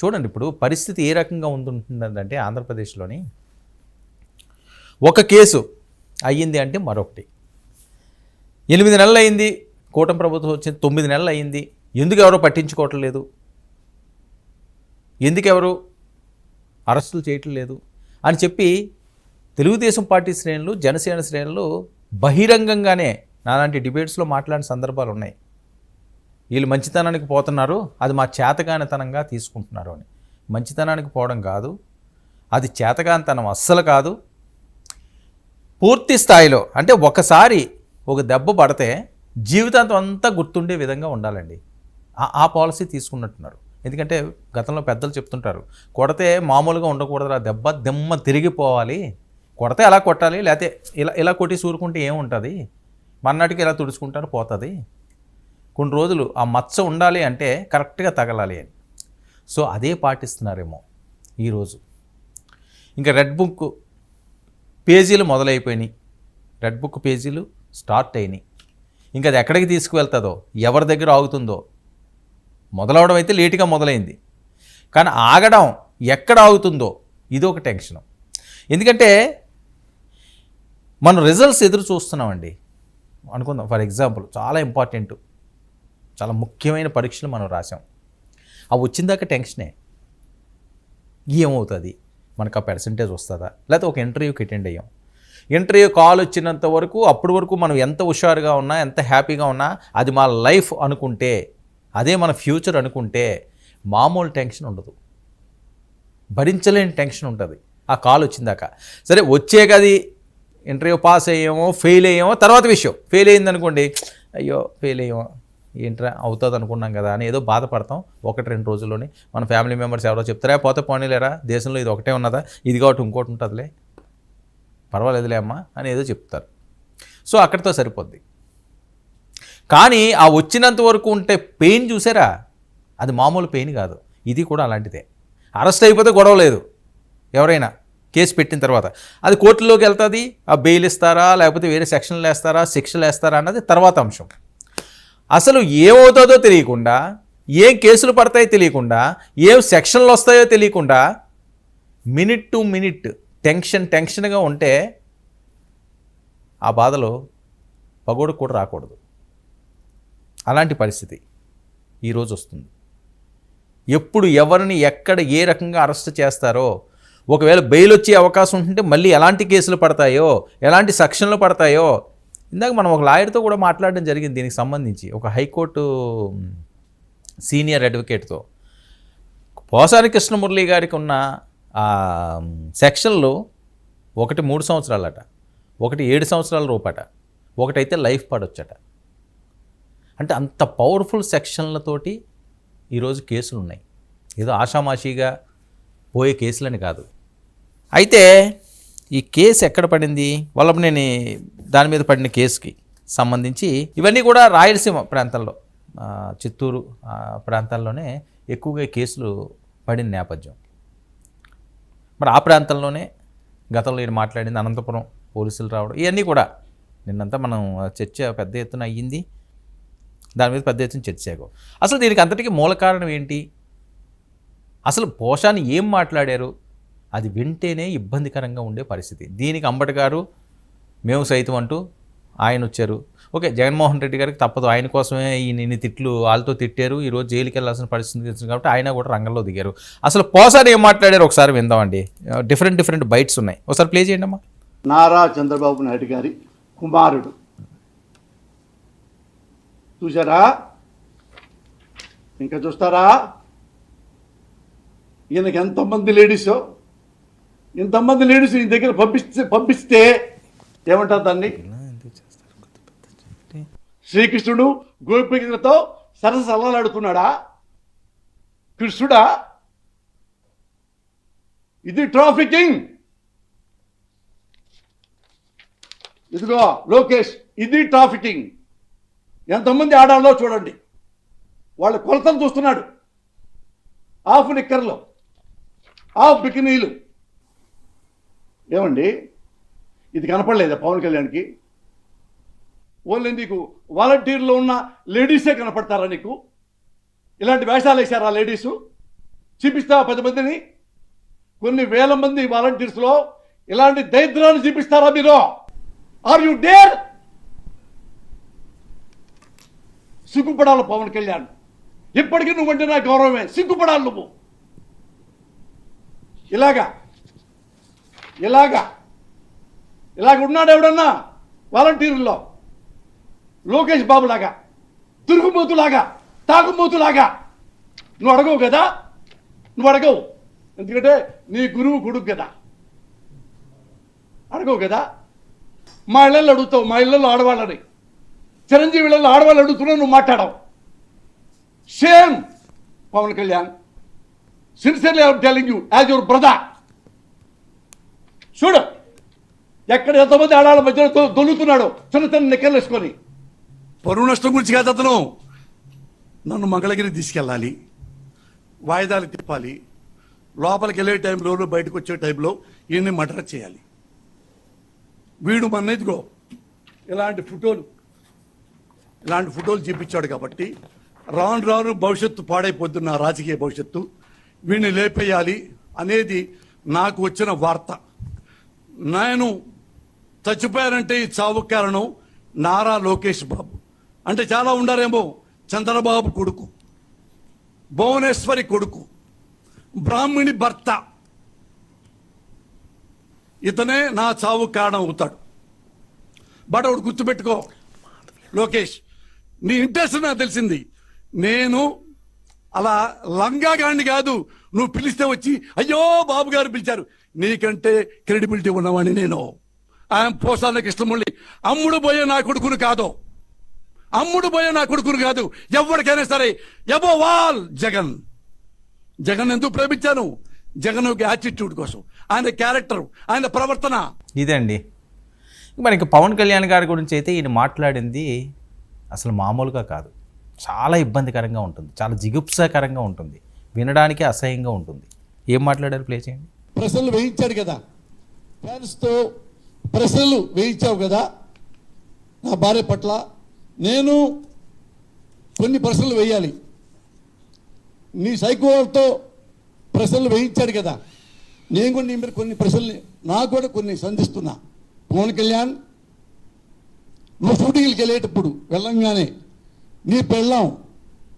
చూడండి ఇప్పుడు పరిస్థితి ఏ రకంగా ఉంటుందంటే ఆంధ్రప్రదేశ్లోని ఒక కేసు అయ్యింది అంటే మరొకటి. 8 నెలలు అయింది కూటమి ప్రభుత్వం వచ్చింది, 9 నెలలు అయింది, ఎందుకు ఎవరో పట్టించుకోవట్లేదు, ఎందుకు ఎవరు అరెస్టులు చేయట్లేదు అని చెప్పి తెలుగుదేశం పార్టీ శ్రేణులు, జనసేన శ్రేణులు బహిరంగంగానే నాలాంటి డిబేట్స్లో మాట్లాడిన సందర్భాలు ఉన్నాయి. వీళ్ళు మంచితనానికి పోతున్నారు, అది మా చేతగానితనంగా తీసుకుంటున్నారు అని. మంచితనానికి పోవడం కాదు, అది చేతగానితనం అస్సలు కాదు. పూర్తి స్థాయిలో అంటే ఒకసారి ఒక దెబ్బ పడితే జీవితాంతం అంతా గుర్తుండే విధంగా ఉండాలండి. ఆ పాలసీ తీసుకున్నట్టున్నారు. ఎందుకంటే గతంలో పెద్దలు చెప్తుంటారు, కొడితే మామూలుగా ఉండకూడదు, ఆ దెబ్బ దెమ్మ తిరిగిపోవాలి, కొడితే అలా కొట్టాలి, లేకపోతే ఇలా కొట్టి సూరుకుంటే ఏముంటుంది, మర్నాటికి ఇలా తుడుచుకుంటారు పోతుంది, కొన్ని రోజులు ఆ మచ్చ ఉండాలి అంటే కరెక్ట్గా తగలాలి అని. సో అదే పాటిస్తున్నారేమో ఈరోజు. ఇంకా రెడ్ బుక్ పేజీలు మొదలైపోయినాయి, రెడ్ బుక్ పేజీలు స్టార్ట్ అయినాయి. ఇంకా అది ఎక్కడికి తీసుకువెళ్తుందో, ఎవరి దగ్గర ఆగుతుందో. మొదలవడం అయితే లేటుగా మొదలైంది, కానీ ఆగడం ఎక్కడ ఆగుతుందో ఇది ఒక టెన్షన్. ఎందుకంటే మనం రిజల్ట్స్ ఎదురు చూస్తున్నామండి అనుకుందాం. ఫర్ ఎగ్జాంపుల్ చాలా ఇంపార్టెంట్, చాలా ముఖ్యమైన పరీక్షలు మనం రాసాం, అవి వచ్చిందాక టెన్షనే. ఏమవుతుంది, మనకు ఆ పర్సంటేజ్ వస్తుందా, లేకపోతే ఒక ఇంటర్వ్యూకి అటెండ్ అయ్యాం, ఇంటర్వ్యూ కాల్ వచ్చినంత వరకు అప్పటి వరకు మనం ఎంత హుషారుగా ఉన్నా, ఎంత హ్యాపీగా ఉన్నా, అది మా లైఫ్ అనుకుంటే, అదే మన ఫ్యూచర్ అనుకుంటే మామూలు టెన్షన్ ఉండదు, భరించలేని టెన్షన్ ఉంటుంది ఆ కాల్ వచ్చిందాక. సరే వచ్చే కది ఇంటర్వ్యూ పాస్ అయ్యామో ఫెయిల్ అయ్యామో తర్వాత విషయం. ఫెయిల్ అయిందనుకోండి, అయ్యో ఫెయిల్ అయ్యామో ఏంట్రా అవుతుంది అనుకున్నాం కదా అని ఏదో బాధపడతాం 1-2 రోజుల్లోనే. మన ఫ్యామిలీ మెంబర్స్ ఎవరో చెప్తారా, పోతే పోనీలేరా, దేశంలో ఇది ఒకటే ఉన్నదా, ఇది కాబట్టి ఇంకోటి ఉంటుందిలే, పర్వాలేదులే అమ్మా అని ఏదో చెప్తారు. సో అక్కడితో సరిపోద్ది. కానీ ఆ వచ్చినంత వరకు ఉంటే పెయిన్ చూసారా, అది మామూలు పెయిన్ కాదు. ఇది కూడా అలాంటిదే. అరెస్ట్ అయిపోతే గొడవ లేదు, ఎవరైనా కేసు పెట్టిన తర్వాత అది కోర్టులోకి వెళ్తుంది, ఆ బెయిల్ ఇస్తారా లేకపోతే వేరే సెక్షన్లు వేస్తారా, శిక్షలు వేస్తారా అన్నది తర్వాత అంశం. అసలు ఏమవుతుందో తెలియకుండా, ఏం కేసులు పడతాయో తెలియకుండా, ఏం సెక్షన్లు వస్తాయో తెలియకుండా మినిట్ టు మినిట్ టెన్షన్గా ఉంటే ఆ బాధలో పగోడు కూడా రాకూడదు. అలాంటి పరిస్థితి ఈరోజు వస్తుంది. ఎప్పుడు ఎవరిని ఎక్కడ ఏ రకంగా అరెస్ట్ చేస్తారో, ఒకవేళ బెయిల్ వచ్చే అవకాశం ఉంటుంటే మళ్ళీ ఎలాంటి కేసులు పడతాయో, ఎలాంటి సెక్షన్లు పడతాయో. ఇందాక మనం ఒక లాయర్తో కూడా మాట్లాడడం జరిగింది దీనికి సంబంధించి, ఒక హైకోర్టు సీనియర్ అడ్వకేట్తో. పోసాని కృష్ణమురళి గారికి ఉన్న సెక్షన్లు ఒకటి 3 సంవత్సరాలట, ఒకటి 7 సంవత్సరాల రూపట, ఒకటైతే లైఫ్ పడొచ్చట. అంటే అంత పవర్ఫుల్ సెక్షన్లతోటి ఈరోజు కేసులు ఉన్నాయి. ఏదో ఆషామాషిగా పోయే కేసులని కాదు. అయితే ఈ కేసు ఎక్కడ పడింది, వల్లభనేని దాని మీద పడిన కేసుకి సంబంధించి ఇవన్నీ కూడా రాయలసీమ ప్రాంతంలో, చిత్తూరు ప్రాంతాల్లోనే ఎక్కువగా కేసులు పడిన నేపథ్యం. మరి ఆ ప్రాంతంలోనే గతంలో నేను మాట్లాడింది అనంతపురం పోలీసులు రావడం, ఇవన్నీ కూడా నిన్నంతా మనం చర్చ పెద్ద ఎత్తున అయ్యింది, దాని మీద పెద్ద ఎత్తున చర్చకు. అసలు దీనికి అంతటికీ మూల కారణం ఏంటి, అసలు పోషాని ఏం మాట్లాడారు, అది వింటేనే ఇబ్బందికరంగా ఉండే పరిస్థితి. దీనికి అంబటి గారు మేము సైతం అంటూ ఆయన వచ్చారు. ఓకే, జగన్మోహన్ రెడ్డి గారికి తప్పదు, ఆయన కోసమే ఇన్ని తిట్లు వాళ్ళతో తిట్టారు, ఈరోజు జైలుకి వెళ్ళాల్సిన పరిస్థితి వచ్చింది కాబట్టి ఆయన కూడా రంగంలో దిగారు. అసలు పోసాని ఏం మాట్లాడారు ఒకసారి విందామండి. డిఫరెంట్ బైట్స్ ఉన్నాయి, ఒకసారి ప్లే చేయండి అమ్మా. నారా చంద్రబాబు నాయుడు గారి కుమారుడు చూసారా, ఇంకా చూస్తారా, ఈయనకి ఎంతమంది లేడీసో, ఇంతమంది లేడీస్ ఈ దగ్గర పంపిస్తే ఏమంటారు దాన్ని, శ్రీకృష్ణుడు గోపికలతో సరస అల్లాడుతున్నాడా, కృష్ణుడా, ఇది ట్రాఫికింగ్. ఇదిగో లోకేష్, ఇది ట్రాఫికింగ్. ఎంతమంది ఆడాలో చూడండి, వాళ్ళ కొలతలు చూస్తున్నాడు. హాఫ్ నిక్కర్లు, హాఫ్ బికినీలు. ఏమండి ఇది కనపడలేదా పవన్ కళ్యాణ్కి? ఓన్లీ నీకు వాలంటీర్లో ఉన్న లేడీసే కనపడతారా నీకు? ఇలాంటి వేషాలు వేశారా లేడీసు? చూపిస్తావా 10 మందిని? కొన్ని వేల మంది వాలంటీర్స్లో ఇలాంటి దరిద్రాన్ని చూపిస్తారా మీరు? Are you dare? సిగ్గుపడాలి పవన్ కళ్యాణ్. ఇప్పటికీ నువ్వంటే నా గౌరవమే. సిగ్గుపడాలి నువ్వు. ఇలాగా ఉన్నాడు ఎవడన్నా వాలంటీర్లో? లోకేష్ బాబు లాగా, తిరుగుబోతులాగా, తాగుబోతులాగా. నువ్వు అడగవు కదా, నువ్వు అడగవు. ఎందుకంటే నీ గురువు కొడుకు కదా, అడగవు కదా. మా ఇళ్ళల్లో అడుగుతావు, మా ఇళ్ళల్లో ఆడవాళ్ళని. చిరంజీవి ఇళ్ళల్లో ఆడవాళ్ళు అడుగుతున్నావు, నువ్వు మాట్లాడవు. Same Pawan Kalyan. Sincerely I'm telling you as your brother. చూడు ఎక్కడ ఎంతమంది ఆడాళ్ళ మధ్యలో దొల్లుతున్నాడు చిన్న చిన్న నిక్కర్లు వేసుకొని. పరువు నష్టం గురించి కాదు అతను. నన్ను మంగళగిరి తీసుకెళ్ళాలి, వాయిదాలు తిప్పాలి, లోపలికి వెళ్ళే టైంలో బయటకు వచ్చే టైంలో ఈయన్ని మర్డర్ చేయాలి. వీడు మన ఇదిగో ఇలాంటి ఫోటోలు చూపించాడు కాబట్టి రాను భవిష్యత్తు పాడైపోతున్న రాజకీయ భవిష్యత్తు. వీడిని లేపేయాలి అనేది నాకు వచ్చిన వార్త. నేను చచ్చిపోయానంటే ఈ చావు కారణం నారా లోకేష్ బాబు. అంటే చాలా ఉండారేమో. చంద్రబాబు కొడుకు, భువనేశ్వరి కొడుకు, బ్రాహ్మణి భర్త. ఇతనే నా చావు కారణం అవుతాడు. బట్ ఒకటి గుర్తుపెట్టుకో లోకేష్, నీ ఇంట్రెస్ట్ నాకు తెలిసింది. నేను అలా లంగాగాడిని కాదు. నువ్వు పిలిస్తే వచ్చి అయ్యో బాబు గారు పిలిచారు. నీకంటే క్రెడిబిలిటీ ఉన్నవాడిని నేను. ఆయన పోసాల కృష్ణమురళి అమ్ముడు పోయే నా కొడుకును కాదు, ఎవరికైనా సరే ఎబోవ్ ఆల్ జగన్ ఎందుకు ప్రేమించాను? జగన్ యొక్క యాటిట్యూడ్ కోసం, ఆయన క్యారెక్టర్, ఆయన ప్రవర్తన. ఇదండి మనకి పవన్ కళ్యాణ్ గారి గురించి అయితే ఈయన మాట్లాడింది అసలు మామూలుగా కాదు. చాలా ఇబ్బందికరంగా ఉంటుంది, చాలా జిగుప్సాకరంగా ఉంటుంది, వినడానికి అసహ్యంగా ఉంటుంది. ఏం మాట్లాడారు ప్లే చేయండి. ప్రశ్నలు వేయించాడు కదా, ఫ్యాన్స్తో ప్రశ్నలు వేయించావు కదా నా భార్య పట్ల. నేను కొన్ని ప్రశ్నలు వేయాలి. నీ సైకోతో ప్రశ్నలు వేయించాడు కదా, నేను కూడా నీ మీద కొన్ని ప్రశ్నలు, నాకు కూడా కొన్ని సంధిస్తున్నా. పవన్ కళ్యాణ్, నువ్వు షూటింగ్కి వెళ్ళేటప్పుడు వెళ్ళంగానే నీ పెళ్ళాం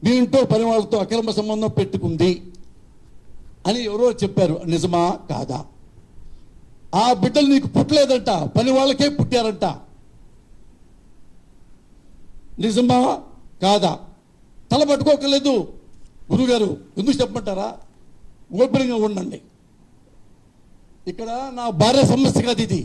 నీ ఇంట్లో పని వాళ్ళతో అక్రమ సంబంధం పెట్టుకుంది అని ఎవరో చెప్పారు. నిజమా కాదా? ఆ బిడ్డలు నీకు పుట్టలేదంట, పని వాళ్ళకే పుట్టారంట. నిజమా కాదా? తల పట్టుకోకలేదు గురుగారు. ఎందుకు చెప్పమంటారా? ఓపెన్గా ఉండండి. ఇక్కడ నా భార్య సమస్య కాదు ఇది.